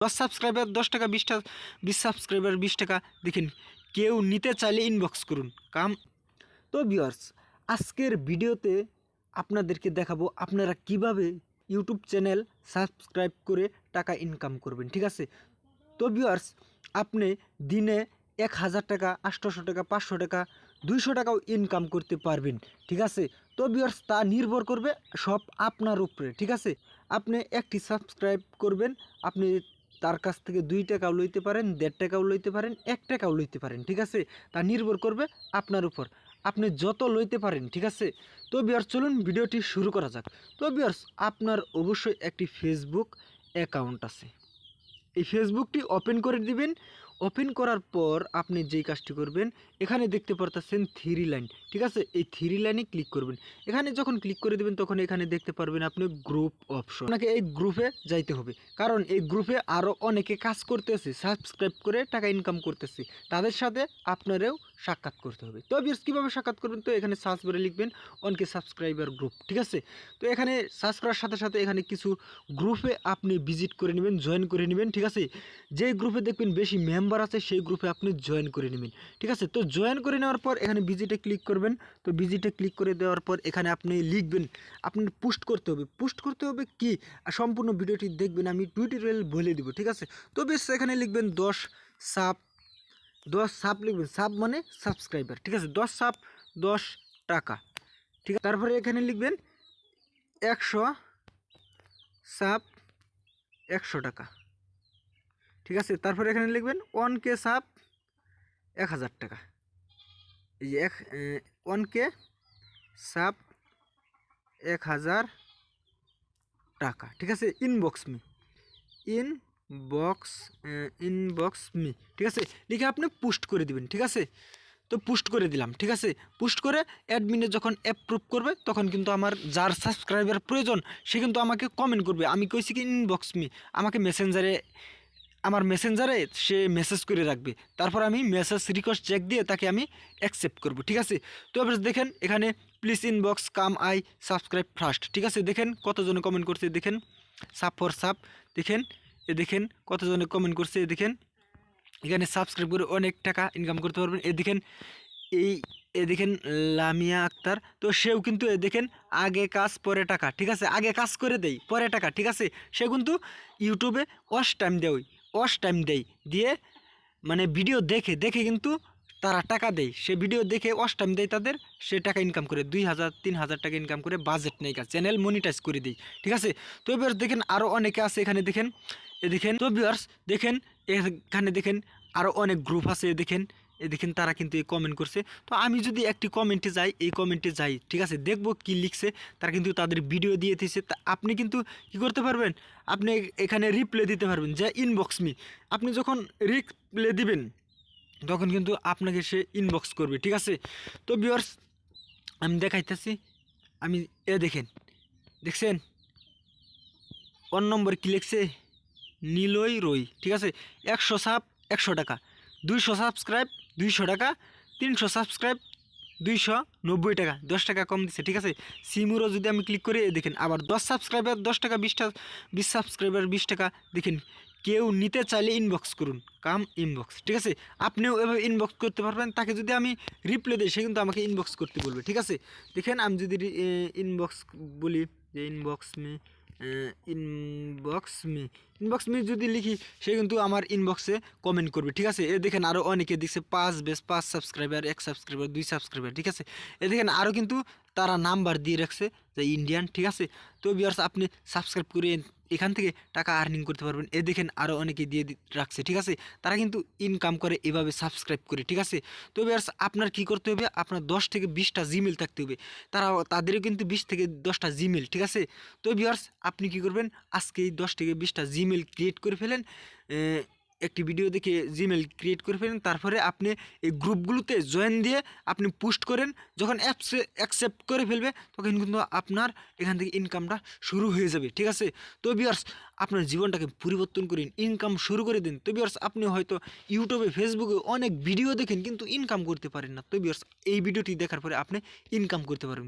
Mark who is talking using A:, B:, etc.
A: 10 subscriber 10 টাকা, 20 subscriber 20 টাকা। দেখেন কেউ নিতে চাইলে ইনবক্স করুন কাম। তো ভিউয়ার্স, আজকের ভিডিওতে আপনাদেরকে দেখাবো আপনারা কিভাবে ইউটিউব চ্যানেল সাবস্ক্রাইব করে টাকা ইনকাম করবেন, ঠিক আছে। তো ভিউয়ার্স, আপনি দিনে 1000 টাকা, 800 টাকা, 500 টাকা, 200 টাকাও ইনকাম করতে পারবেন, ঠিক আছে। তো ভিউয়ার্স, তা নির্ভর করবে সব আপনার উপরে, ঠিক আছে। আপনি একটি সাবস্ক্রাইব করবেন, আপনি তার কাছ থেকে 2 টাকাও লইতে পারেন, 1.5 টাকাও লইতে পারেন, 1 টাকাও লইতে পারেন, ঠিক আছে। তা নির্ভর করবে আপনার উপর, আপনি যত লইতে পারেন, ঠিক আছে। তো ভিউয়ার্স, চলুন ভিডিওটি শুরু করা যাক। তো ভিউয়ার্স, আপনার অবশ্যই একটি ফেসবুক অ্যাকাউন্ট আছে। এই ফেসবুকটি ওপেন করে দিবেন। ওপেন করার পর আপনি যেই কাজটি করবেন, এখানে দেখতে পারতেছেন 3 লাইন, ঠিক আছে। এই 3 লাইনে ক্লিক করবেন। এখানে যখন ক্লিক করে দিবেন তখন এখানে দেখতে পারবেন আপনি গ্রুপ অপশন। আপনাকে এই গ্রুপে যাইতে হবে, কারণ এই গ্রুপে আরও অনেকে কাজ করতেছে, সাবস্ক্রাইব করে টাকা ইনকাম করতেছে, তাদের সাথে আপনারেও সাক্ষাৎ করতে হবে। তো ভিউয়ার্স, কীভাবে সাক্ষাৎ করবেন, তো এখানে সার্চ বারে লিখবেন অনকে সাবস্ক্রাইবার গ্রুপ, ঠিক আছে। তো এখানে সার্চ করার সাথে সাথে এখানে কিছু গ্রুপে আপনি ভিজিট করে নেবেন, জয়েন করে নেবেন, ঠিক আছে। যেই গ্রুপে দেখবেন বেশি মেম্বার আছে সেই গ্রুপে আপনি জয়েন করে নেবেন, ঠিক আছে। তো জয়েন করে নেওয়ার পর এখানে ভিজিটে ক্লিক করবেন। তো ভিজিটে ক্লিক করে দেওয়ার পর এখানে আপনি লিখবেন, আপনি পোস্ট করতে হবে। পোস্ট করতে হবে কি, সম্পূর্ণ ভিডিওটি দেখবেন, আমি টিউটোরিয়াল বলে দিব, ঠিক আছে। তো বেশ, এখানে লিখবেন 10 সাব, 10 সাব লিখবেন, সাব মানে সাবস্ক্রাইবার, ঠিক আছে। 10 সাব 10 টাকা, ঠিক আছে। তারপরে এখানে লিখবেন 100 সাব 100 টাকা, ঠিক আছে। তারপরে এখানে লিখবেন 1K সাব 1000 টাকা। এই যে 1K সাব 1000 টাকা, ঠিক আছে। Inbox me, inbox inbox me, ঠিক আছে। লিখে আপনি পোস্ট করে দিবেন, ঠিক আছে। তো পোস্ট করে দিলাম, ঠিক আছে। পোস্ট করে অ্যাডমিনে যখন অ্যাপ্রুভ করবে তখন কিন্তু আমার যার সাবস্ক্রাইবার প্রয়োজন সে কিন্তু আমাকে কমেন্ট করবে। আমি কইছি কি ইনবক্স মি, আমাকে মেসেঞ্জারে, আমার মেসেঞ্জারে সে মেসেজ করে রাখবে, তারপর আমি মেসেজ রিকোয়েস্ট চেক দিয়ে তাকে আমি অ্যাকসেপ্ট করব, ঠিক আছে। তো এবার দেখেন এখানে please inbox come I subscribe first, ঠিক আছে। দেখেন কতজনে কমেন্ট করছে, দেখেন সাব ফর সাব, দেখেন দেখেন কতজনে কমেন্ট করছে, দেখেন এখানে সাবস্ক্রাইব করে অনেক টাকা ইনকাম করতে পারবেন। দেখেন দেখেন লামিয়া আক্তার, তো সেও কিন্তু দেখেন আগে কাজ পরে টাকা, ঠিক আছে। আগে কাজ করে দেই পরে টাকা, ঠিক আছে। সে কিন্তু ইউটিউবে ওয়াচ টাইম দেয় দিয়ে, মানে ভিডিও দেখে দেখে কিন্তু তারা টাকা দেয়, সে ভিডিও দেখে ওয়াচ টাইম দেয় তাদের, সে টাকা ইনকাম করে 2000 3000 টাকা ইনকাম করে, বাজেট নেই কাজ, চ্যানেল মনিটাইজ করে দেয়, ঠিক আছে। তো এবার দেখেন আরও অনেকে আছে এখানে, দেখেন দেখেন। তো ভিউয়ার্স দেখেন এখানে দেখেন আরও অনেক গ্রুপ আছে, দেখেন দেখেন তারা কিন্তু এই কমেন্ট করছে। তো আমি যদি একটি কমেন্টে যাই, এই কমেন্টে যাই, ঠিক আছে, দেখবো কি লিখছে, তারা কিন্তু তাদের ভিডিও দিয়ে দিয়েছে। তা আপনি কিন্তু কি করতে পারবেন, আপনি এখানে রিপ্লে দিতে পারবেন, যে ইনবক্স মি। আপনি যখন রিপ্লে দিবেন তখন কিন্তু আপনাকে সে ইনবক্স করবে, ঠিক আছে। তো ভিউয়ার্স, আমি দেখাইতেছি, আমি দেখেন, দেখছেন 1 নম্বর কি লিখছে, নীলই রই, ঠিক আছে। 100 সাব 100 টাকা, 200 সাবস্ক্রাইব 200 টাকা, 300 সাবস্ক্রাইব 290 টাকা, 10 টাকা কম দিচ্ছে, ঠিক আছে। সিমুরও যদি আমি ক্লিক করি, দেখেন আবার 10 সাবস্ক্রাইবার 10 টাকা, 20 সাবস্ক্রাইবার 20 টাকা। দেখেন কেউ নিতে চাইলে ইনবক্স করুন কাম ইনবক্স, ঠিক আছে। আপনিও এভাবে ইনবক্স করতে পারবেন, তাকে যদি আমি রিপ্লাই দিই সে কিন্তু আমাকে ইনবক্স করতে বলবে, ঠিক আছে। দেখেন আমি যদি ইনবক্স বলি, যে ইনবক্স মি যদি লিখি, সে কিন্তু আমার ইনবক্সে কমেন্ট করবে, ঠিক আছে। দেখেন আরও অনেকে দিচ্ছে 5 সাবস্ক্রাইবার 1 সাবস্ক্রাইবার 2 সাবস্ক্রাইবার, ঠিক আছে। দেখেন আরও কিন্তু তারা নাম্বার দিয়ে রাখছে যে ইন্ডিয়ান, ঠিক আছে। তো ভিউয়ার্স, আপনি সাবস্ক্রাইব করে এখান থেকে টাকা আর্নিং করতে পারবেন। দেখেন আরও অনেকে দিয়ে রাখছে, ঠিক আছে। তারা কিন্তু ইনকাম করে এভাবে সাবস্ক্রাইব করে, ঠিক আছে। তো ভিউয়ার্স, আপনার কি করতে হবে, আপনার 10 থেকে 20টা জিমেল থাকতে হবে, তাদেরও কিন্তু 20 থেকে 10টা জিমেল, ঠিক আছে। তো ভিউয়ার্স, আপনি কি করবেন, আজকেই 10 থেকে 20টা জিমেল ক্রিয়েট করে ফেলেন, একটি ভিডিও দেখে জিমেল ক্রিয়েট করে ফেলেন। তারপরে আপনি এই গ্রুপগুলোতে জয়েন দিয়ে আপনি পোস্ট করেন, যখন অ্যাপসে অ্যাকসেপ্ট করে ফেলবে তখন কিন্তু আপনার এখান থেকে ইনকামটা শুরু হয়ে যাবে, ঠিক আছে। তো ভিউয়ার্স, আপনার জীবনটাকে পরিবর্তন করেন, ইনকাম শুরু করে দিন। তো ভিউয়ার্স, আপনি হয়তো ইউটিউবে ফেসবুকে অনেক ভিডিও দেখেন কিন্তু ইনকাম করতে পারেন না। তো ভিউয়ার্স, এই ভিডিওটি দেখার পরে আপনি ইনকাম করতে পারবেন।